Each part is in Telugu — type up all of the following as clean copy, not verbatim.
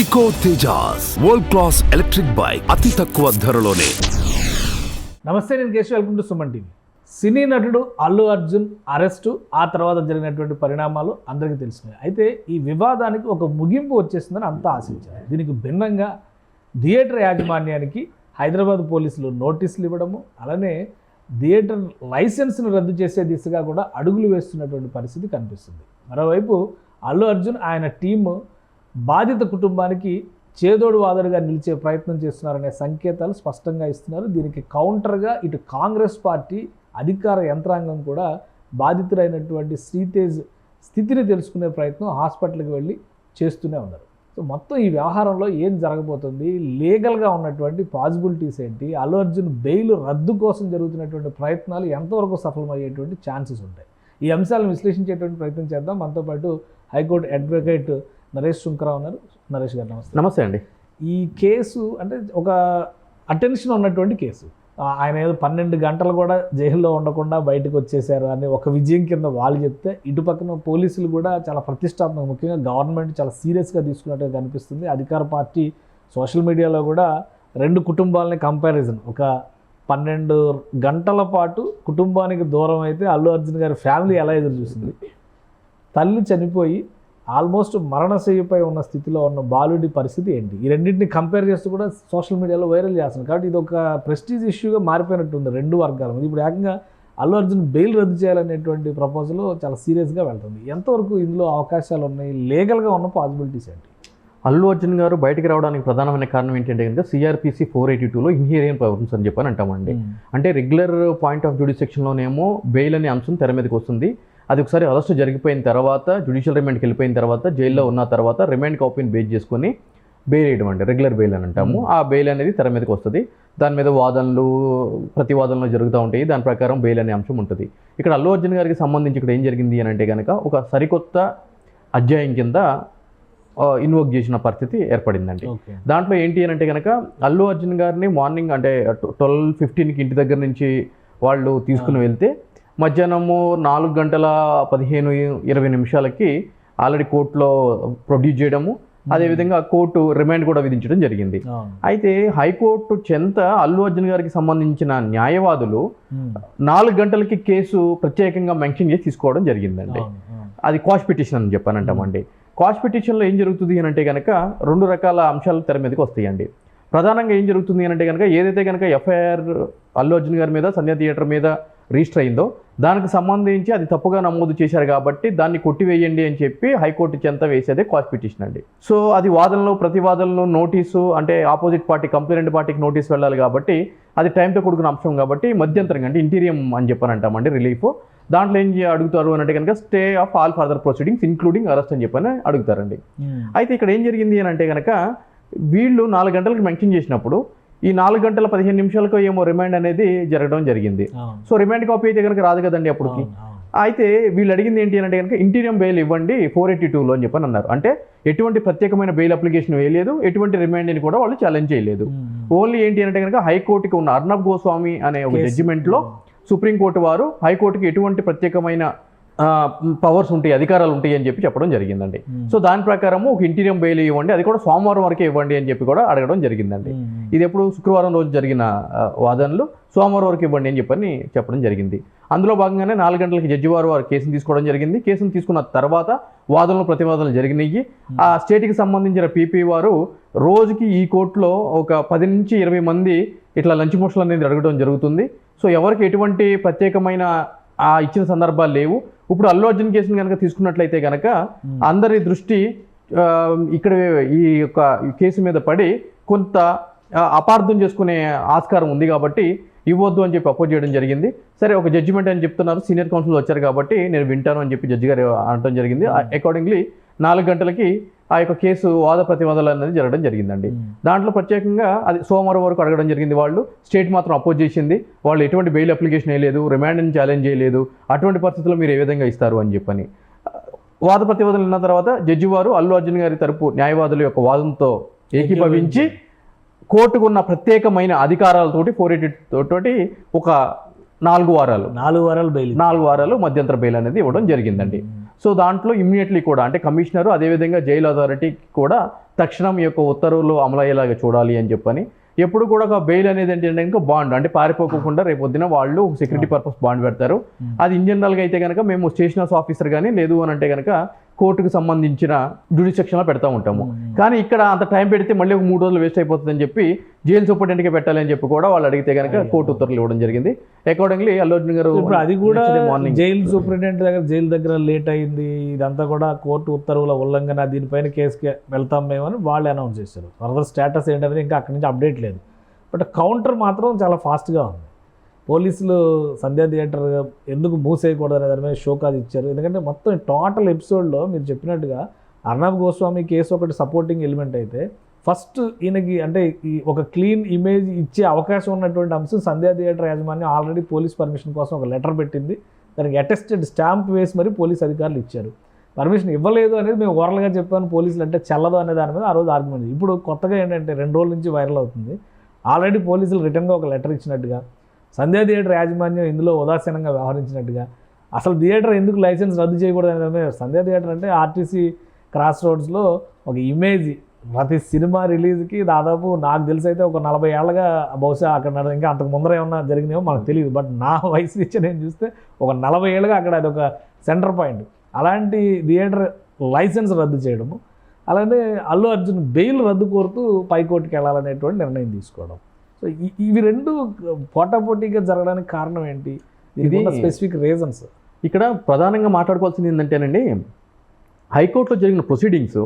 Eco Tejas world class electric bike అతి తక్కువ ధరలోనే. నమస్తే, నేను Keshav. Welcome to Suman TV. సినీ నటుడు అల్లు అర్జున్ అరెస్టు, ఆ తర్వాత జరిగినటువంటి పరిణామాలు అందరికీ తెలిసినాయి. అయితే ఈ వివాదానికి ఒక ముగింపు వచ్చేసిందని అంతా ఆశించారు. దీనికి భిన్నంగా థియేటర్ యాజమాన్యానికి హైదరాబాద్ పోలీసులు నోటీసులు ఇవ్వడము, అలానే థియేటర్ లైసెన్స్ను రద్దు చేసే దిశగా కూడా అడుగులు వేస్తున్నటువంటి పరిస్థితి కనిపిస్తుంది. మరోవైపు అల్లు అర్జున్ ఆయన టీము బాధిత కుటుంబానికి చేదోడు వాదోడుగా నిలిచే ప్రయత్నం చేస్తున్నారనే సంకేతాలు స్పష్టంగా ఇస్తున్నారు. దీనికి కౌంటర్గా ఇటు కాంగ్రెస్ పార్టీ అధికార యంత్రాంగం కూడా బాధితులైనటువంటి శ్రీతేజ్ స్థితిని తెలుసుకునే ప్రయత్నం హాస్పిటల్కి వెళ్ళి చేస్తూనే ఉన్నారు. సో మొత్తం ఈ వ్యవహారంలో ఏం జరగబోతుంది, లీగల్గా ఉన్నటువంటి పాసిబిలిటీస్ ఏంటి, అల్లు అర్జున్ బెయిల్ రద్దు కోసం జరుగుతున్నటువంటి ప్రయత్నాలు ఎంతవరకు సఫలమయ్యేటువంటి ఛాన్సెస్ ఉంటాయి, ఈ అంశాలను విశ్లేషించేటువంటి ప్రయత్నం చేద్దాం. మనతో పాటు హైకోర్టు అడ్వకేట్ నరేష్ శుంకరావు ఉన్నారు. నరేష్ గారు నమస్తే. నమస్తే అండి. ఈ కేసు అంటే ఒక అటెన్షన్ ఉన్నటువంటి కేసు. ఆయన ఏదో 12 గంటలు కూడా జైల్లో ఉండకుండా బయటకు వచ్చేసారు అని ఒక విజయం కింద వాళ్ళు చెప్తే, ఇటుపక్కన పోలీసులు కూడా చాలా ప్రతిష్టాత్మక, ముఖ్యంగా గవర్నమెంట్ చాలా సీరియస్గా తీసుకున్నట్టుగా కనిపిస్తుంది. అధికార పార్టీ సోషల్ మీడియాలో కూడా రెండు కుటుంబాలని కంపారిజన్, ఒక 12 గంటల పాటు కుటుంబానికి దూరం అయితే అల్లు అర్జున్ గారి ఫ్యామిలీ ఎలా ఎదురు చూసింది, తల్లి చనిపోయి ఆల్మోస్ట్ మరణశయ్యపై ఉన్న స్థితిలో ఉన్న బాలుడి పరిస్థితి ఏంటి, ఈ రెండింటిని కంపేర్ చేస్తూ కూడా సోషల్ మీడియాలో వైరల్ చేస్తున్నారు. కాబట్టి ఇది ఒక ప్రెస్టీజ్ ఇష్యూగా మారిపోయినట్టుంది రెండు వర్గాల మీద. ఇప్పుడు ఏకంగా అల్లు అర్జున్ బెయిల్ రద్దు చేయాలనేటువంటి ప్రపోజల్ చాలా సీరియస్గా వెళ్తుంది. ఎంతవరకు ఇందులో అవకాశాలు ఉన్నాయి, లీగల్గా ఉన్న పాసిబిలిటీస్ ఏంటి? అల్లు అర్జున్ గారు బయటికి రావడానికి ప్రధానమైన కారణం ఏంటంటే కనుక సిఆర్పిసి 482లో ఇన్హీరియన్ పవర్స్ అని చెప్పని అంటామండి. అంటే రెగ్యులర్ పాయింట్ ఆఫ్ జ్యుడిసెక్షన్లోనేమో బెయిల్ అనే అంశం తెర మీదకి వస్తుంది. అది ఒకసారి అరెస్ట్ జరిగిపోయిన తర్వాత, జ్యుడిషియల్ రిమాండ్కి వెళ్ళిపోయిన తర్వాత, జైల్లో ఉన్న తర్వాత రిమాండ్ కాపీని బేస్ చేసుకొని బెయిల్ వేయడం అండి, రెగ్యులర్ బెయిల్ అని అంటాము. ఆ బెయిల్ అనేది తెర మీదకి వస్తుంది. దాని మీద వాదనలు, ప్రతివాదనలు జరుగుతూ ఉంటాయి. దాని ప్రకారం బెయిల్ అనే అంశం ఉంటుంది. ఇక్కడ అల్లు అర్జున్ గారికి సంబంధించి ఇక్కడ ఏం జరిగింది అని అంటే కనుక ఒక సరికొత్త అధ్యాయం కింద ఇన్వోక్ చేసిన పరిస్థితి ఏర్పడిందండి. దాంట్లో ఏంటి అని అంటే కనుక అల్లు అర్జున్ గారిని మార్నింగ్ అంటే 12:15కి ఇంటి దగ్గర నుంచి వాళ్ళు తీసుకుని వెళ్తే మధ్యాహ్నము 4:15-20 ఆల్రెడీ కోర్టులో ప్రొడ్యూస్ చేయడము, అదేవిధంగా కోర్టు రిమాండ్ కూడా విధించడం జరిగింది. అయితే హైకోర్టు చెంత అల్లు అర్జున్ గారికి సంబంధించిన న్యాయవాదులు 4 గంటలకి కేసు ప్రత్యేకంగా మెన్షన్ చేసి తీసుకోవడం జరిగిందండి. అది క్వాష్ పిటిషన్ అని చెప్పానంటామండి. క్వాష్ పిటిషన్లో ఏం జరుగుతుంది అని అంటే కనుక 2 రకాల అంశాలు తెర మీదకి వస్తాయండి. ప్రధానంగా ఏం జరుగుతుంది అని అంటే కనుక ఏదైతే కనుక ఎఫ్ఐఆర్ అల్లు అర్జున్ గారి మీద, సంధ్య థియేటర్ మీద రిజిస్టర్ అయిందో దానికి సంబంధించి అది తప్పుగా నమోదు చేశారు కాబట్టి దాన్ని కొట్టివేయండి అని చెప్పి హైకోర్టు చెంత వేసేదే క్వాష్ పిటిషన్ అండి. సో అది వాదనలు, ప్రతివాదనలు, నోటీసు, అంటే ఆపోజిట్ పార్టీ, కంప్లైంట్ పార్టీకి నోటీస్ వెళ్ళాలి కాబట్టి అది టైంతో కూడుకున్న అంశం కాబట్టి మధ్యంతరంగా అంటే ఇంటీరియం అని చెప్పని అంటామండి, రిలీఫ్. దాంట్లో ఏం అడుగుతారు అని అంటే కనుక stay of all further proceedings including arrest అని చెప్పని అడుగుతారండి. అయితే ఇక్కడ ఏం జరిగింది అని అంటే కనుక వీళ్ళు 4 గంటలకు మెన్షన్ చేసినప్పుడు ఈ 4:15 ఏమో రిమాండ్ అనేది జరగడం జరిగింది. సో రిమాండ్ కాపీ అయితే కనుక రాదు కదండి అప్పటికి. అయితే వీళ్ళు అడిగింది ఏంటి అంటే కనుక ఇంటీరియం బెయిల్ ఇవ్వండి 482లో అని చెప్పని అన్నారు. అంటే ఎటువంటి ప్రత్యేకమైన బెయిల్ అప్లికేషన్ వేయలేదు, ఎటువంటి రిమాండ్ని కూడా వాళ్ళు ఛాలెంజ్ చేయలేదు. ఓన్లీ ఏంటి అంటే కనుక హైకోర్టుకి ఉన్న అర్నబ్ గోస్వామి అనే ఒక జడ్జిమెంట్లో సుప్రీంకోర్టు వారు హైకోర్టుకి ఎటువంటి ప్రత్యేకమైన పవర్స్ ఉంటాయి, అధికారాలు ఉంటాయి అని చెప్పి చెప్పడం జరిగిందండి. సో దాని ప్రకారము ఒక ఇంటీరియం బెయిల్ ఇవ్వండి, అది కూడా సోమవారం వరకే ఇవ్వండి అని చెప్పి కూడా అడగడం జరిగిందండి. ఇది ఎప్పుడు శుక్రవారం రోజు జరిగిన వాదనలు, సోమవారం వరకు ఇవ్వండి అని చెప్పని చెప్పడం జరిగింది. అందులో భాగంగానే 4 గంటలకి జడ్జి వారు కేసును తీసుకోవడం జరిగింది. కేసును తీసుకున్న తర్వాత వాదనలు, ప్రతివాదనలు జరిగినాయి. ఆ స్టేట్కి సంబంధించిన పీపీ వారు రోజుకి ఈ కోర్టులో ఒక 10 నుంచి 20 మంది ఇట్లా లంచ్ మోషన్లు అనేది అడగడం జరుగుతుంది. సో ఎవరికి ఎటువంటి ప్రత్యేకమైన ఇచ్చిన సందర్భాలు లేవు. ఇప్పుడు అల్లు అర్జున్ కేసుని కనుక తీసుకున్నట్లయితే కనుక అందరి దృష్టి ఇక్కడ ఈ యొక్క కేసు మీద పడి కొంత అపార్థం చేసుకునే ఆస్కారం ఉంది కాబట్టి ఇవ్వద్దు అని చెప్పి అపోజ్ చేయడం జరిగింది. సరే, ఒక జడ్జిమెంట్ అని చెప్తున్నారు, సీనియర్ కౌన్సిల్ వచ్చారు కాబట్టి నేను వింటాను అని చెప్పి జడ్జి గారు అనడం జరిగింది. అకార్డింగ్లీ 4 గంటలకి ఆ యొక్క కేసు వాద ప్రతివాదాలు అనేది జరగడం జరిగిందండి. దాంట్లో ప్రత్యేకంగా అది సోమవారం వరకు అడగడం జరిగింది. వాళ్ళు స్టేట్ మాత్రం అపోజ్ చేసింది. వాళ్ళు ఎటువంటి బెయిల్ అప్లికేషన్ వేయలేదు, రిమాండ్ని ఛాలెంజ్ చేయలేదు. అటువంటి పరిస్థితుల్లో మీరు ఏ విధంగా ఇస్తారు అని చెప్పని వాద ప్రతివాదాలు ఉన్న తర్వాత జడ్జి వారు అల్లు అర్జున్ గారి తరపు న్యాయవాదుల యొక్క వాదంతో ఏకీభవించి కోర్టుకు ఉన్న ప్రత్యేకమైన అధికారాలతోటి 482 తోటి ఒక 4 వారాలు బెయిల్, 4 వారాలు మధ్యంతర బెయిల్ అనేది ఇవ్వడం జరిగిందండి. సో దాంట్లో ఇమ్మీడియట్లీ కూడా అంటే కమిషనరు అదేవిధంగా జైలు అథారిటీకి కూడా తక్షణం ఈ యొక్క ఉత్తర్వులు అమలయ్యేలాగా చూడాలి అని చెప్పని, ఎప్పుడు కూడా ఒక బెయిల్ అనేది ఏంటంటే కనుక బాండ్ అంటే పారిపోకుండా రేపు పొద్దున వాళ్ళు సెక్యూరిటీ పర్పస్ బాండ్ పెడతారు. అది ఇన్ జనరల్గా అయితే కనుక మేము స్టేషన్ హౌస్ ఆఫీసర్ కానీ లేదు అని అంటే కనుక కోర్టుకు సంబంధించిన జ్యుడిసెక్షన్లో పెడతా ఉంటాము. కానీ ఇక్కడ అంత టైం పెడితే మళ్ళీ ఒక 3 రోజులు వేస్ట్ అయిపోతుందని చెప్పి జైలు సూపరింటెండెంట్కి పెట్టాలి అని చెప్పి కూడా వాళ్ళు అడిగితే కనుక కోర్టు ఉత్తర్వులు ఇవ్వడం జరిగింది. అకార్డింగ్లీ అల్లు అర్జున్ గారు ఇప్పుడు అది కూడా జైలు సూపరింటెండెంట్ దగ్గర జైలు దగ్గర లేట్ అయింది, ఇదంతా కూడా కోర్టు ఉత్తర్వుల ఉల్లంఘన, దీనిపైన కేసుకి వెళ్తాం మేము అని వాళ్ళు అనౌన్స్ చేశారు. ఫర్దర్ స్టేటస్ ఏంటనేది ఇంకా అక్కడి నుంచి అప్డేట్ లేదు. బట్ కౌంటర్ మాత్రం చాలా ఫాస్ట్గా ఉంది. పోలీసులు సంధ్యా థియేటర్ ఎందుకు మూసేయకూడదు అనే దాని మీద షోకాజ్ ఇచ్చారు. ఎందుకంటే మొత్తం టోటల్ ఎపిసోడ్లో మీరు చెప్పినట్టుగా అర్నబ్ గోస్వామి కేసు ఒకటి సపోర్టింగ్ ఎలిమెంట్ అయితే, ఫస్ట్ ఈయనకి అంటే ఈ ఒక క్లీన్ ఇమేజ్ ఇచ్చే అవకాశం ఉన్నటువంటి అంశం సంధ్యా థియేటర్ యాజమాన్యం ఆల్రెడీ పోలీస్ పర్మిషన్ కోసం ఒక లెటర్ పెట్టింది. దానికి అటెస్టెడ్ స్టాంప్ వేసి మరి పోలీస్ అధికారులు ఇచ్చారు. పర్మిషన్ ఇవ్వలేదు అనేది మేము ఓరల్గా చెప్పాను, పోలీసులు అంటే చెల్లదు అనే దాని మీద ఆ రోజు ఆర్గ్యుమెంట్. ఇప్పుడు కొత్తగా ఏంటంటే 2 రోజుల నుంచి వైరల్ అవుతుంది, ఆల్రెడీ పోలీసులు రిటర్న్గా ఒక లెటర్ ఇచ్చినట్టుగా, సంధ్యా థియేటర్ యాజమాన్యం ఇందులో ఉదాసీనంగా వ్యవహరించినట్టుగా, అసలు థియేటర్ ఎందుకు లైసెన్స్ రద్దు చేయకూడదు అనేది. సంధ్యా థియేటర్ అంటే ఆర్టీసీ క్రాస్ రోడ్స్లో ఒక ఇమేజ్, ప్రతి సినిమా రిలీజ్కి దాదాపు నాకు తెలిసి అయితే ఒక 40 ఏళ్ళగా బహుశా అక్కడ ఇంకా అంతకు ముందర ఏమన్నా జరిగినాయో మనకు తెలియదు. బట్ నా వయసు నుంచి నేను చూస్తే ఒక 40 ఏళ్ళుగా అక్కడ అది ఒక సెంటర్ పాయింట్. అలాంటి థియేటర్ లైసెన్స్ రద్దు చేయడము, అలానే అల్లు అర్జున్ బెయిల్ రద్దు కోరుతూ పైకోర్టుకి వెళ్ళాలనేటువంటి నిర్ణయం తీసుకోవడం. సో ఇవి రెండు పోటాపోటీగా జరగడానికి కారణం ఏంటి? ఇది స్పెసిఫిక్ రీజన్స్. ఇక్కడ ప్రధానంగా మాట్లాడుకోవాల్సింది ఏంటంటేనండి, హైకోర్టులో జరిగిన ప్రొసీడింగ్స్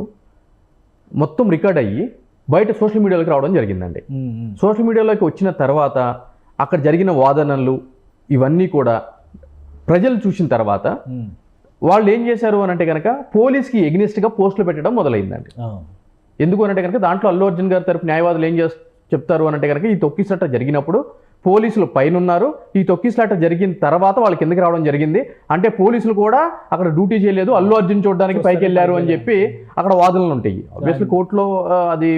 మొత్తం రికార్డ్ అయ్యి బయట సోషల్ మీడియాలోకి రావడం జరిగిందండి. సోషల్ మీడియాలోకి వచ్చిన తర్వాత అక్కడ జరిగిన వాదనలు ఇవన్నీ కూడా ప్రజలు చూసిన తర్వాత వాళ్ళు ఏం చేశారు అని అంటే కనుక పోలీస్కి ఎగ్నిస్ట్గా పోస్టులు పెట్టడం మొదలైందండి. ఎందుకు అనంటే కనుక దాంట్లో అల్లు అర్జున్ గారి తరపు న్యాయవాదులు ఏం చెప్తారు అని అంటే కనుక ఈ తొక్కిసలాట జరిగినప్పుడు పోలీసులు పైన ఉన్నారు, ఈ తొక్కిసలాట జరిగిన తర్వాత వాళ్ళు కిందకి రావడం జరిగింది. అంటే పోలీసులు కూడా అక్కడ డ్యూటీ చేయలేదు, అల్లు అర్జున్ చూడడానికి పైకి వెళ్ళారు అని చెప్పి అక్కడ వాదనలు ఉంటాయి. ఆబ్వియస్లీ కోర్టులో అది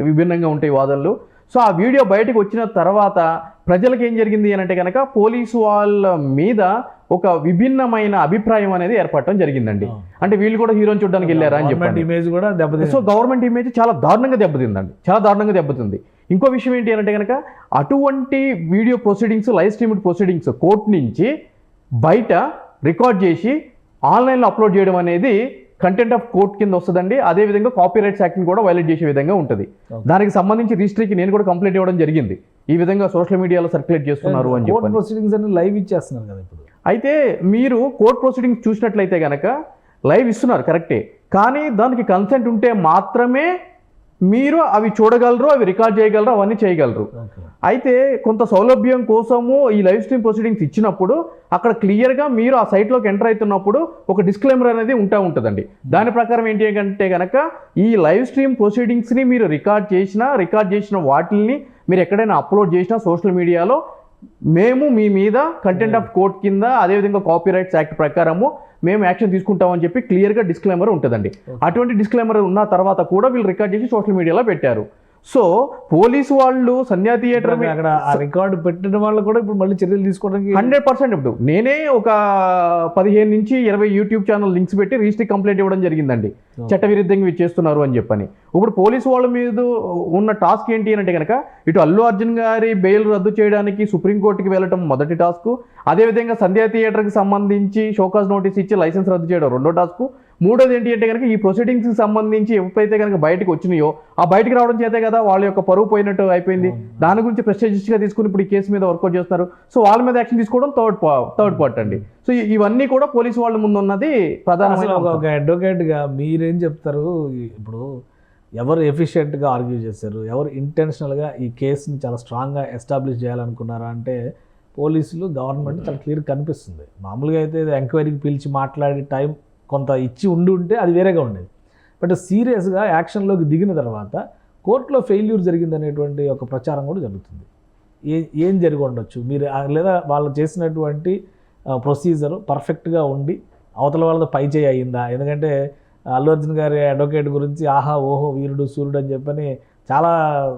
విభిన్నంగా ఉంటాయి వాదనలు. సో ఆ వీడియో బయటకు వచ్చిన తర్వాత ప్రజలకు ఏం జరిగింది అని అంటే కనుక పోలీసు వాళ్ళ మీద ఒక విభిన్నమైన అభిప్రాయం అనేది ఏర్పడటం జరిగిందండి. అంటే వీళ్ళు కూడా హీరోని చూడడానికి వెళ్ళారా అని చెప్పి ఇమేజ్ కూడా దెబ్బతింది. సో గవర్నమెంట్ ఇమేజ్ చాలా దారుణంగా దెబ్బతిందండి, చాలా దారుణంగా దెబ్బతింది. ఇంకో విషయం ఏంటి అంటే కనుక అటువంటి video proceedings, live streamed proceedings court నుంచి బయట రికార్డ్ చేసి ఆన్లైన్లో అప్లోడ్ చేయడం అనేది కంటెంట్ ఆఫ్ కోర్ట్ కింద వస్తుందండి. అదేవిధంగా కాపీరైట్స్ యాక్ట్ని కూడా వైలేట్ చేసే విధంగా ఉంటుంది. దానికి సంబంధించి రిజిస్ట్రీకి నేను కూడా కంప్లైంట్ ఇవ్వడం జరిగింది, ఈ విధంగా సోషల్ మీడియాలో సర్క్యులేట్ చేస్తున్నారు అని చెప్పి. ప్రొసీడింగ్స్ అన్ని లైవ్ ఇచ్చేస్తున్నారు కదా ఇప్పుడు. అయితే మీరు కోర్ట్ ప్రొసీడింగ్స్ చూసినట్లయితే కనుక లైవ్ ఇస్తున్నారు కరెక్టే, కానీ దానికి కన్సెంట్ ఉంటే మాత్రమే మీరు అవి చూడగలరు, అవి రికార్డ్ చేయగలరు, అవన్నీ చేయగలరు. అయితే కొంత సౌలభ్యం కోసము ఈ లైవ్ స్ట్రీమ్ ప్రొసీడింగ్స్ ఇచ్చినప్పుడు అక్కడ క్లియర్గా మీరు ఆ సైట్లోకి ఎంటర్ అవుతున్నప్పుడు ఒక డిస్క్లైమర్ అనేది ఉంటుందండి. దాని ప్రకారం ఏంటి అంటే కనుక ఈ లైవ్ స్ట్రీమ్ ప్రొసీడింగ్స్ని మీరు రికార్డ్ చేసిన వాటిని మీరు ఎక్కడైనా అప్లోడ్ చేసినా సోషల్ మీడియాలో మేము మీ మీద కంటెంట్ ఆఫ్ కోర్ట్ కింద అదేవిధంగా కాపీరైట్స్ యాక్ట్ ప్రకారము మేము యాక్షన్ తీసుకుంటామని చెప్పి క్లియర్గా డిస్క్లైమర్ ఉంటుందండి. అటువంటి డిస్క్లైమర్ ఉన్న తర్వాత కూడా వీళ్ళు రికార్డ్ చేసి సోషల్ మీడియాలో పెట్టారు. సో పోలీసు వాళ్ళు సంధ్యా థియేటర్ అక్కడ ఆ రికార్డు పెట్టిన వాళ్ళు కూడా ఇప్పుడు మళ్ళీ చర్యలు తీసుకోవడానికి 100%. ఇప్పుడు నేనే ఒక 15 నుంచి 20 యూట్యూబ్ ఛానల్ లింక్స్ పెట్టి రిజిస్ట్రీ కంప్లైంట్ ఇవ్వడం జరిగిందండి, చట్టవిరుద్ధంగా ఇవి చేస్తున్నారు అని చెప్పని. ఇప్పుడు పోలీసు వాళ్ళ మీద ఉన్న టాస్క్ ఏంటి అంటే కనుక ఇటు అల్లు అర్జున్ గారి బెయిల్ రద్దు చేయడానికి సుప్రీంకోర్టుకి వెళ్ళటం మొదటి టాస్క్, అదేవిధంగా సంధ్యా థియేటర్కి సంబంధించి షోకాజ్ నోటీస్ ఇచ్చి లైసెన్స్ రద్దు చేయడం రెండో టాస్క్. మూడోది ఏంటి అంటే కనుక ఈ ప్రొసీడింగ్స్కి సంబంధించి ఎప్పుడైతే కనుక బయటకు వచ్చినాయో ఆ బయటకు రావడం చేతే కదా వాళ్ళ యొక్క పరువు పోయినట్టు అయిపోయింది. దాని గురించి ప్రెస్టేజియస్గా తీసుకుని ఇప్పుడు ఈ కేసు మీద వర్కౌట్ చేస్తున్నారు. సో వాళ్ళ మీద యాక్షన్ తీసుకోవడం థర్డ్ పార్ట్ అండి. సో ఇవన్నీ కూడా పోలీసు వాళ్ళ ముందు ఉన్నది ప్రధానమైన. ఒక అడ్వకేట్గా మీరేం చెప్తారు? ఇప్పుడు ఎవరు ఎఫిషియెంట్గా ఆర్గ్యూ చేశారు, ఎవరు ఇంటెన్షనల్గా ఈ కేసుని చాలా స్ట్రాంగ్గా ఎస్టాబ్లిష్ చేయాలనుకున్నారా అంటే పోలీసులు, గవర్నమెంట్ చాలా క్లియర్ కనిపిస్తుంది. మామూలుగా అయితే ఎంక్వైరీకి పిలిచి మాట్లాడి టైం కొంత ఇచ్చి ఉంటే అది వేరేగా ఉండేది. బట్ సీరియస్గా యాక్షన్లోకి దిగిన తర్వాత కోర్టులో ఫెయిల్యూర్ జరిగిందనేటువంటి ఒక ప్రచారం కూడా జరుగుతుంది. ఏం జరిగి ఉండొచ్చు మీరు, లేదా వాళ్ళు చేసినటువంటి ప్రొసీజర్ పర్ఫెక్ట్గా ఉండి అవతల వాళ్ళతో పై చేయి అయ్యిందా? ఎందుకంటే అల్లు అర్జున్ గారి అడ్వకేట్ గురించి ఆహా ఓహో వీరుడు సూర్యుడు అని చెప్పని చాలా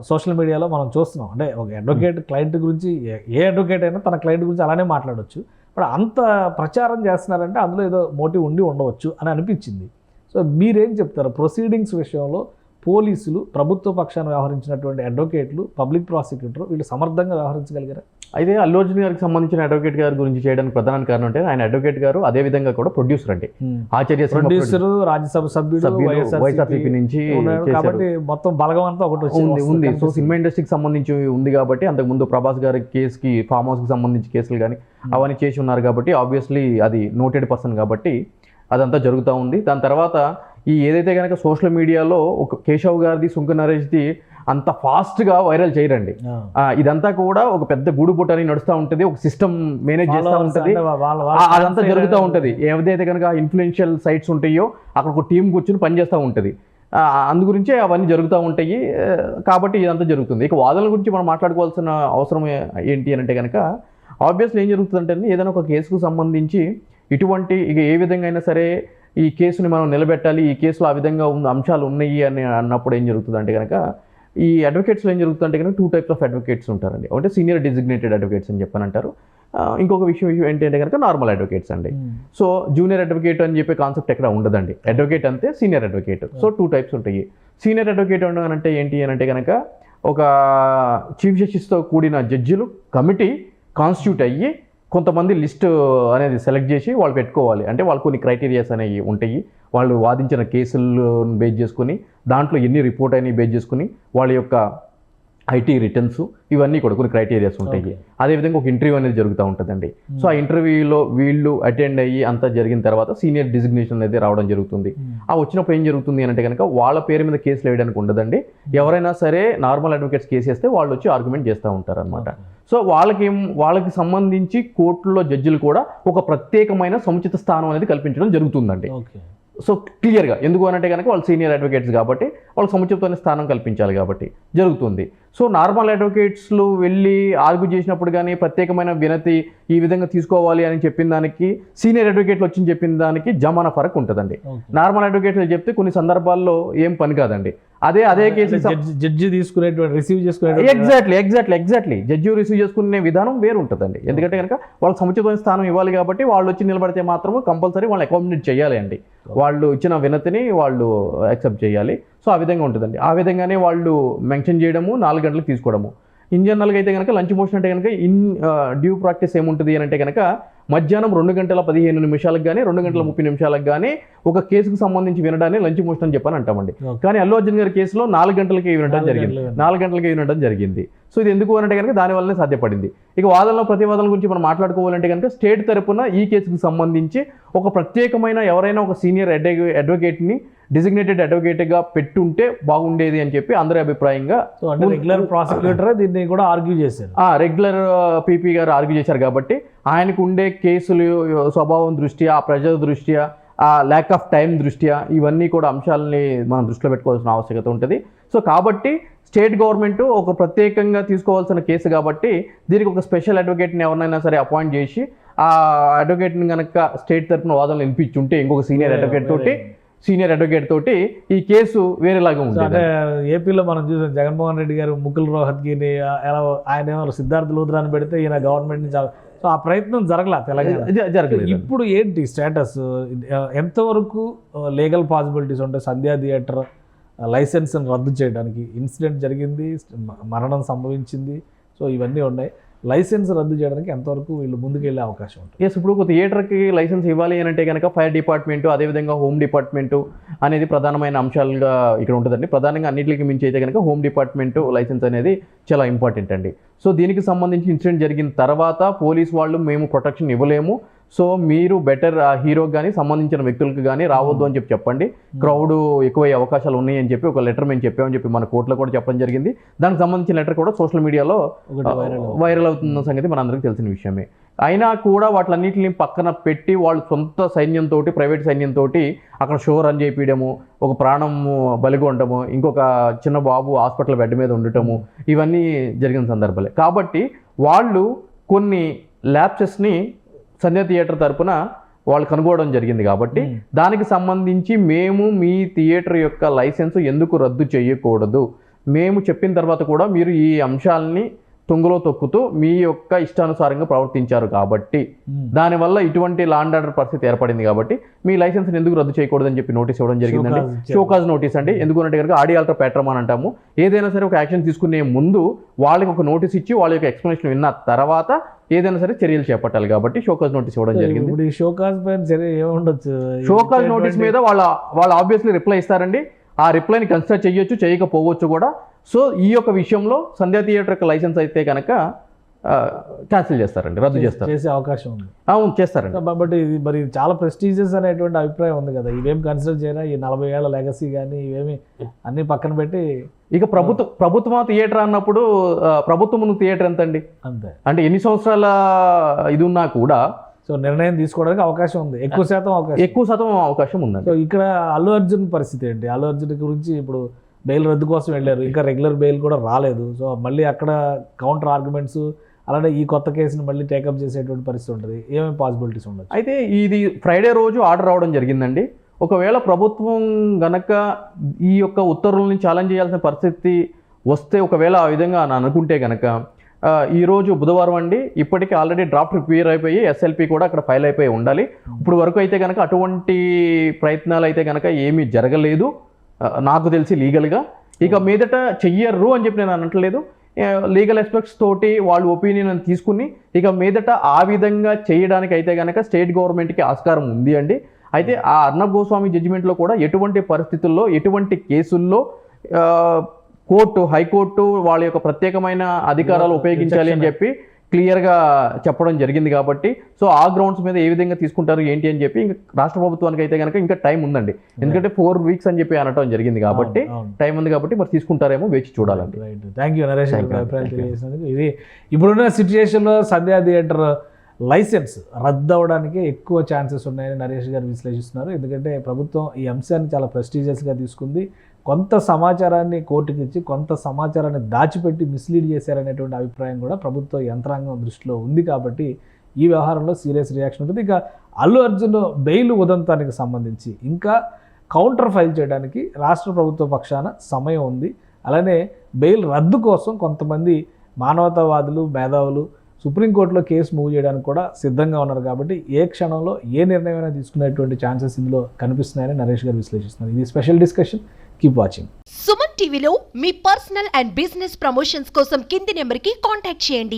సోషల్ మీడియాలో మనం చూస్తున్నాం. అంటే ఒక అడ్వకేట్ క్లయింట్ గురించి, ఏ అడ్వకేట్ అయినా తన క్లయింట్ గురించి అలానే మాట్లాడవచ్చు. ఇప్పుడు అంత ప్రచారం చేస్తున్నారంటే అందులో ఏదో మోటివ్ ఉండి ఉండవచ్చు అని అనిపించింది. సో మీరేం చెప్తారు ప్రొసీడింగ్స్ విషయంలో? పోలీసులు, ప్రభుత్వ పక్షాన వ్యవహరించినటువంటి అడ్వకేట్లు, పబ్లిక్ ప్రాసిక్యూటర్ వీళ్ళు సమర్థంగా వ్యవహరించగలిగారా? అయితే అల్లు అర్జున్ గారికి సంబంధించిన అడ్వకేట్ గారి గురించి చేయడానికి ప్రధాన కారణం అంటే ఆయన అడ్వకేట్ గారు అదే విధంగా కూడా ప్రొడ్యూసర్ అండి. ఆచార్య ప్రొడ్యూసర్, రాజ్యసభ సభ్యుడు, వైఎస్ఆర్సీపీ నుంచి కాబట్టి మొత్తం బలగం అంతా ఒకటి ఉంది. సో సినిమా ఇండస్ట్రీకి సంబంధించి ఉంది కాబట్టి అంతకుముందు ప్రభాస్ గారి కేసుకి, ఫామ్ హౌస్కి సంబంధించి కేసులు కానీ అవన్నీ చేసి ఉన్నారు కాబట్టి ఆబ్వియస్లీ అది నోటెడ్ పర్సన్ కాబట్టి అదంతా జరుగుతూ ఉంది. దాని తర్వాత ఈ ఏదైతే కనుక సోషల్ మీడియాలో ఒక కేశవ్ గారిది, సుంక నరేష్ది అంత ఫాస్ట్గా వైరల్ చేయరండి. ఇదంతా కూడా ఒక పెద్ద గూడుబుట్ట అని నడుస్తూ ఉంటుంది, ఒక సిస్టమ్ మేనేజ్ చేస్తూ ఉంటుంది, అదంతా జరుగుతూ ఉంటుంది. ఏదైతే కనుక ఇన్ఫ్లుయెన్షియల్ సైట్స్ ఉంటాయో అక్కడ ఒక టీం కూర్చుని పనిచేస్తూ ఉంటుంది. అందు గురించే అవన్నీ జరుగుతూ ఉంటాయి కాబట్టి ఇదంతా జరుగుతుంది. ఇక వాదనల గురించి మనం మాట్లాడుకోవాల్సిన అవసరం ఏంటి అని అంటే కనుక ఆబ్వియస్లీ ఏం జరుగుతుందంటే ఏదైనా ఒక కేసుకు సంబంధించి ఇటువంటి ఇక ఏ విధంగా అయినా సరే ఈ కేసుని మనం నిలబెట్టాలి, ఈ కేసులో ఆ విధంగా అంశాలు ఉన్నాయి అని అన్నప్పుడు ఏం జరుగుతుందంటే కనుక ఈ అడ్వకేట్స్లో ఏం జరుగుతుందంటే కనుక 2 types ఆఫ్ అడ్వకేట్స్ ఉంటారండి. ఒకటి సీనియర్ డిజిగ్నేటెడ్ అడ్వకేట్స్ అని చెప్పని అంటారు. ఇంకొక విషయం ఏంటంటే కనుక నార్మల్ అడ్వకేట్స్ అండి. సో జూనియర్ అడ్వకేట్ అని చెప్పే కాన్సెప్ట్ ఎక్కడ ఉండదండి. అడ్వకేట్ అంతే, సీనియర్ అడ్వకేట్. సో 2 types ఉంటాయి. సీనియర్ అడ్వకేట్ అంటే ఏంటి అని అంటే కనుక ఒక చీఫ్ జస్టిస్తో కూడిన జడ్జిలు కమిటీ కాన్స్టిట్యూట్ అయ్యి కొంతమంది లిస్ట్ అనేది సెలెక్ట్ చేసి వాళ్ళు పెట్టుకోవాలి. అంటే వాళ్ళు కొన్ని క్రైటీరియాస్ అనేవి ఉంటాయి. వాళ్ళు వాదించిన కేసులను బేస్ చేసుకుని దాంట్లో ఎన్ని రిపోర్ట్ అయినా బేస్ చేసుకుని వాళ్ళ యొక్క ఐటీ రిటర్న్స్ ఇవన్నీ కూడా కొన్ని క్రైటీరియాస్ ఉంటాయి. అదేవిధంగా ఒక ఇంటర్వ్యూ అనేది జరుగుతూ ఉంటుందండి. సో ఆ ఇంటర్వ్యూలో వీళ్ళు అటెండ్ అయ్యి అంతా జరిగిన తర్వాత సీనియర్ డిజిగ్నేషన్ అనేది రావడం జరుగుతుంది. ఆ వచ్చినప్పుడు ఏం జరుగుతుంది అంటే కనుక వాళ్ళ పేరు మీద కేసులు వేయడానికి ఉండదండి. ఎవరైనా సరే నార్మల్ అడ్వకేట్స్ కేసు వేస్తే వాళ్ళు వచ్చి ఆర్గ్యుమెంట్ చేస్తూ ఉంటారు అనమాట. సో వాళ్ళకి సంబంధించి కోర్టులో జడ్జిలు కూడా ఒక ప్రత్యేకమైన సముచిత స్థానం అనేది కల్పించడం జరుగుతుందండి. సో క్లియర్గా ఎందుకు అనంటే కనుక వాళ్ళు సీనియర్ అడ్వకేట్స్ కాబట్టి వాళ్ళకి సముచితమైన స్థానం కల్పించాలి కాబట్టి జరుగుతుంది. సో నార్మల్ అడ్వకేట్స్లు వెళ్ళి ఆర్గ్యూ చేసినప్పుడు కానీ ప్రత్యేకమైన వినతి ఈ విధంగా తీసుకోవాలి అని చెప్పిన దానికి సీనియర్ అడ్వకేట్లు వచ్చి చెప్పిన దానికి జమానా ఫరక్ ఉంటుందండి. నార్మల్ అడ్వకేట్లు చెప్తే కొన్ని సందర్భాల్లో ఏం పని కాదండి. అదే కేసు జడ్జి తీసుకునేటువంటి రిసీవ్ చేసుకునే ఎగ్జాక్ట్లీ జడ్జి రిసీవ్ చేసుకునే విధానం వేరు ఉంటుందండి. ఎందుకంటే కనుక వాళ్ళకి సముచితమైన స్థానం ఇవ్వాలి కాబట్టి వాళ్ళు వచ్చి నిలబడితే మాత్రము కంపల్సరీ వాళ్ళని అకామిడేట్ చేయాలి అండి. వాళ్ళు ఇచ్చిన వినతిని వాళ్ళు యాక్సెప్ట్ చేయాలి. సో ఆ విధంగా ఉంటుందండి. ఆ విధంగానే వాళ్ళు మెన్షన్ చేయడము, 4 గంటలకు తీసుకోవడము. ఇన్ జనరల్గా అయితే కనుక లంచ్ మోషన్ అంటే కనుక డ్యూ ప్రాక్టీస్ ఏముంటుంది అని అంటే కనుక మధ్యాహ్నం 2:15 కానీ 2:30 కానీ ఒక కేసుకు సంబంధించి వినడాన్ని లంచ్ మోషన్ అని చెప్పని అంటామండి. కానీ అల్లు అర్జున్ గారి కేసులో 4 గంటలకి వినడం జరిగింది. 4 గంటలకి వినడం జరిగింది. సో ఇది ఎందుకు అంటే కనుక దానివల్లనే సాధ్యపడింది. ఇక వాదనలో ప్రతివాదనల గురించి మనం మాట్లాడుకోవాలంటే కనుక స్టేట్ తరపున ఈ కేసుకు సంబంధించి ఒక ప్రత్యేకమైన ఎవరైనా ఒక సీనియర్ అడ్వకేట్ని డిజిగ్నేటెడ్ అడ్వకేట్గా పెట్టుంటే బాగుండేది అని చెప్పి అందరి అభిప్రాయంగా రెగ్యులర్ ప్రాసిక్యూటర్ దీన్ని కూడా ఆర్గ్యూ చేశారు. రెగ్యులర్ పీపీ గారు ఆర్గ్యూ చేశారు కాబట్టి ఆయనకు ఉండే కేసులు స్వభావం దృష్ట్యా, ప్రజల దృష్ట్యా, ల్యాక్ ఆఫ్ టైం దృష్ట్యా ఇవన్నీ కూడా అంశాలని మనం దృష్టిలో పెట్టుకోవాల్సిన ఆవశ్యకత ఉంటుంది. సో కాబట్టి స్టేట్ గవర్నమెంట్ ఒక ప్రత్యేకంగా తీసుకోవాల్సిన కేసు కాబట్టి దీనికి ఒక స్పెషల్ అడ్వకేట్ని ఎవరినైనా సరే అపాయింట్ చేసి ఆ అడ్వకేట్ని కనుక స్టేట్ తరఫున వాదనలు వినిపించుంటే ఇంకొక సీనియర్ అడ్వకేట్ తోటి ఈ కేసు వేరేలాగా ఉంటుంది. అంటే ఏపీలో మనం చూసాం జగన్మోహన్ రెడ్డి గారు ముకుల్ రోహత్గిని ఎలా ఆయన సిద్ధార్థ లూథరాని పెడితే ఈయన గవర్నమెంట్ నుంచి. సో ఆ ప్రయత్నం జరగలా తెలంగాణ. ఇప్పుడు ఏంటి స్టేటస్? ఎంతవరకు లీగల్ పాసిబిలిటీస్ ఉంటాయి సంధ్యా థియేటర్ లైసెన్స్ని రద్దు చేయడానికి? ఇన్సిడెంట్ జరిగింది, మరణం సంభవించింది, సో ఇవన్నీ ఉన్నాయి. లైసెన్స్ రద్దు చేయడానికి ఎంతవరకు వీళ్ళు ముందుకు వెళ్ళే అవకాశం ఉంటుంది? ఇప్పుడు ఒక థియేటర్కి లైసెన్స్ ఇవ్వాలి అని అంటే కనుక ఫైర్ డిపార్ట్మెంటు, అదేవిధంగా హోమ్ డిపార్ట్మెంటు అనేది ప్రధానమైన అంశాలుగా ఇక్కడ ఉంటుందండి. ప్రధానంగా అన్నింటికి మించి అయితే కనుక హోమ్ డిపార్ట్మెంటు లైసెన్స్ అనేది చాలా ఇంపార్టెంట్ అండి. సో దీనికి సంబంధించి ఇన్సిడెంట్ జరిగిన తర్వాత పోలీస్ వాళ్ళు మేము ప్రొటెక్షన్ ఇవ్వలేము, సో మీరు బెటర్ హీరోకి కానీ సంబంధించిన వ్యక్తులకు కానీ రావద్దు అని చెప్పండి, క్రౌడ్ ఎక్కువయ్యే అవకాశాలు ఉన్నాయి అని చెప్పి ఒక లెటర్ మేము చెప్పామని చెప్పి మన కోర్టులో కూడా చెప్పడం జరిగింది. దానికి సంబంధించిన లెటర్ కూడా సోషల్ మీడియాలో వైరల్ అవుతున్న సంగతి మనందరికీ తెలిసిన విషయమే. అయినా కూడా వాటిలన్నింటినీ పక్కన పెట్టి వాళ్ళు సొంత సైన్యంతో, ప్రైవేట్ సైన్యంతో అక్కడ షో రన్ చేయించడము, ఒక ప్రాణం బలిగొనడము, ఇంకొక చిన్న బాబు హాస్పిటల్ బెడ్ మీద ఉండటము, ఇవన్నీ జరిగిన సందర్భాలే. కాబట్టి వాళ్ళు కొన్ని ల్యాప్సెస్ని సంధ్యా థియేటర్ తరపున వాళ్ళు కనుగోవడం జరిగింది. కాబట్టి దానికి సంబంధించి మేము మీ థియేటర్ యొక్క లైసెన్స్ ఎందుకు రద్దు చేయకూడదు, మేము చెప్పిన తర్వాత కూడా మీరు ఈ అంశాలని తుంగలో తొక్కుతూ మీ యొక్క ఇష్టానుసారంగా ప్రవర్తించారు కాబట్టి దానివల్ల ఇటువంటి లా అండ్ ఆర్డర్ పరిస్థితి ఏర్పడింది కాబట్టి మీ లైసెన్స్ ఎందుకు రద్దు చేయకూడదని చెప్పి నోటీస్ ఇవ్వడం జరిగిందండి. షోకాజ్ నోటీస్ అండి. ఎందుకంటే కనుక ఆడి ఆల్టర్ ప్యాట్రమ్ అని అంటాము. ఏదైనా సరే ఒక యాక్షన్ తీసుకునే ముందు వాళ్ళకి ఒక నోటీస్ ఇచ్చి వాళ్ళ యొక్క ఎక్స్ప్లెనేషన్ విన్న తర్వాత ఏదైనా సరే చర్యలు చేపట్టాలి కాబట్టి షోకాజ్ నోటీస్ ఇవ్వడం జరిగింది. ఇప్పుడు ఈ షోకాజ్ పైన చర్య ఏముండొచ్చు? షోకాజ్ నోటీస్ మీద వాళ్ళు ఆబ్వియస్లీ రిప్లై ఇస్తారండి. ఆ రిప్లైని కన్సిడర్ చేయొచ్చు, చేయకపోవచ్చు కూడా. సో ఈ యొక్క విషయంలో సంధ్యా థియేటర్ యొక్క లైసెన్స్ అయితే కనుక క్యాన్సిల్ చేస్తారండి, రద్దు చేస్తారు. చేసే అవకాశం ఉంది. అవును, చేస్తారండి. బట్ ఇది మరి చాలా ప్రెస్టీజియస్ అనేటువంటి అభిప్రాయం ఉంది కదా, ఇవేం కన్సిడర్ చేయరా? ఈ 40 ఏళ్ల లెగసీ కానీ ఇవేమి అన్ని పక్కన పెట్టి ఇక ప్రభుత్వం థియేటర్ అన్నప్పుడు ప్రభుత్వం థియేటర్ ఎంత అండి? అంతే. అంటే ఎన్ని సంవత్సరాల ఇది ఉన్నా కూడా సో నిర్ణయం తీసుకోవడానికి అవకాశం ఉంది, ఎక్కువ శాతం అవకాశం ఉందండి. సో ఇక్కడ అల్లు అర్జున్ పరిస్థితి ఏంటి? అల్లు అర్జున్ గురించి ఇప్పుడు బెయిల్ రద్దు కోసం వెళ్ళారు, ఇంకా రెగ్యులర్ బెయిల్ కూడా రాలేదు. సో మళ్ళీ అక్కడ కౌంటర్ ఆర్గ్యుమెంట్స్, అలానే ఈ కొత్త కేసుని మళ్ళీ టేకప్ చేసేటువంటి పరిస్థితి ఉంటుంది. ఏమేమి పాసిబిలిటీస్ ఉండదు? అయితే ఇది ఫ్రైడే రోజు ఆర్డర్ రావడం జరిగిందండి. ఒకవేళ ప్రభుత్వం గనక ఈ యొక్క ఉత్తర్వుల్ని ఛాలెంజ్ చేయాల్సిన పరిస్థితి వస్తే, ఒకవేళ ఆ విధంగా అని అనుకుంటే గనక ఈరోజు బుధవారం అండి, ఇప్పటికీ ఆల్రెడీ డ్రాఫ్ట్ ప్రిపేర్ అయిపోయి ఎస్ఎల్పి కూడా అక్కడ ఫైల్ అయిపోయి ఉండాలి. ఇప్పుడు వరకు అయితే కనుక అటువంటి ప్రయత్నాలు అయితే కనుక ఏమీ జరగలేదు నాకు తెలిసి లీగల్గా. ఇక మీదట చెయ్యరు అని చెప్పి నేను అనట్లేదు. లీగల్ ఎస్పెక్ట్స్ తోటి వాళ్ళు ఒపీనియన్ తీసుకుని ఇక మీదట ఆ విధంగా చేయడానికి అయితే కనుక స్టేట్ గవర్నమెంట్కి ఆస్కారం ఉంది అండి. అయితే ఆ అర్నబ్ గోస్వామి జడ్జిమెంట్లో కూడా ఎటువంటి పరిస్థితుల్లో, ఎటువంటి కేసుల్లో హైకోర్టు వాళ్ళ యొక్క ప్రత్యేకమైన అధికారాలు ఉపయోగించాలి అని చెప్పి క్లియర్గా చెప్పడం జరిగింది కాబట్టి, సో ఆ గ్రౌండ్స్ మీద ఏ విధంగా తీసుకుంటారు ఏంటి అని చెప్పి ఇంకా రాష్ట్ర ప్రభుత్వానికి అయితే కనుక ఇంకా టైం ఉందండి. ఎందుకంటే 4 వీక్స్ అని చెప్పి అనటం జరిగింది కాబట్టి టైం ఉంది కాబట్టి మరి తీసుకుంటారేమో వేచి చూడాలండి. థ్యాంక్ యూ నరేష్ గారు అభిప్రాయం తెలియజేసినందుకు. ఇది ఇప్పుడున్న సిచ్యుయేషన్లో సంధ్యా థియేటర్ లైసెన్స్ రద్దు అవ్వడానికి ఎక్కువ ఛాన్సెస్ ఉన్నాయని నరేష్ గారు విశ్లేషిస్తున్నారు. ఎందుకంటే ప్రభుత్వం ఈ అంశాన్ని చాలా ప్రెస్టీజియస్గా తీసుకుంది. కొంత సమాచారాన్ని కోర్టుకి ఇచ్చి కొంత సమాచారాన్ని దాచిపెట్టి మిస్లీడ్ చేశారనేటువంటి అభిప్రాయం కూడా ప్రభుత్వ యంత్రాంగం దృష్టిలో ఉంది కాబట్టి ఈ వ్యవహారంలో సీరియస్ రియాక్షన్ ఉంటుంది. ఇక అల్లు అర్జున్ బెయిల్ ఉదంతానికి సంబంధించి ఇంకా కౌంటర్ ఫైల్ చేయడానికి రాష్ట్ర ప్రభుత్వ పక్షాన సమయం ఉంది. అలానే బెయిల్ రద్దు కోసం కొంతమంది మానవతావాదులు, మేధావులు సుప్రీంకోర్టులో కేసు మూవ్ చేయడానికి కూడా సిద్ధంగా ఉన్నారు కాబట్టి ఏ క్షణంలో ఏ నిర్ణయమైనా తీసుకునేటువంటి ఛాన్సెస్ ఇందులో కనిపిస్తున్నాయని నరేష్ గారు విశ్లేషిస్తున్నారు. ఇది special discussion. Keep watching. Suman టీవీలో మీ పర్సనల్ అండ్ బిజినెస్ ప్రమోషన్స్ కోసం కింది నెంబర్కి కాంటాక్ట్ చేయండి.